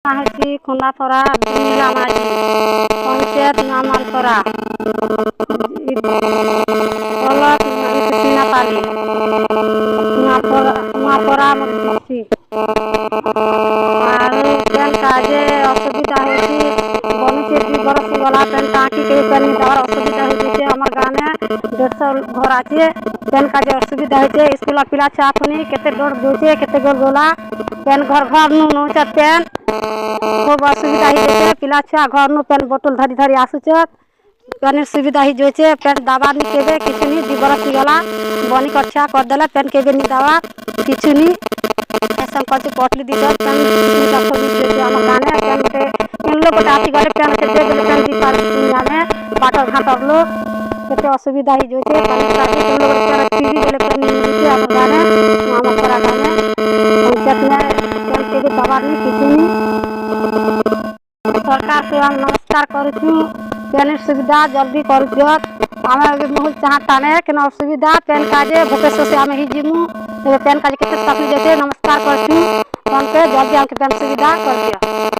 हूँ खुंदापरा नीलामाजी पंचायत नामालपरा ब्लॉक सीनापाली नूआपरा मुर्सी और पेन काजे असुविधा होती बनी 2 बरस गला पेन टाँकी के पेन देवार असुविधा होती हमार गाँव में 150 घर आछे पेन काजे असुविधा होती स्कूल पिला छुआ खुनी केते डर जोचे केते गोल गोला पेन घर घर नु नौचा पेन खूब असुविधा होती पिला छुआ घर नु पेन बोतल धरी धरी आसुचे पेन सुविधा ही जोचे पेन दावा नी केबे किछु नी 2 बरस गला बनी कक्षा कर देला पेन केबे नी दावा किछु नी ऐसा करके पोटली दी पेन का खोज जोचे हम गाने पेन के इन लोग आती गले पेन के दे देले पेन दी पार में बाटर घाटर लो केते असुविधा ही जोचे पेन का इन लोग पेन टीवी देले पेन नी हम गाने हम करा गाने पंचायत में पेन केबे दावा नी किछु नी सरकार से हम नमस्कार करूँ पेन सुविधा जल्दी कर दियो आम बहुत चाहता है कि असुविधा पेन काजे भूपेश्वर से आम ही जीमु पेन काजे केते तकलीफ देते नमस्कार करती पेन पे जल्दी हमके पेन सुविधा कर दियो।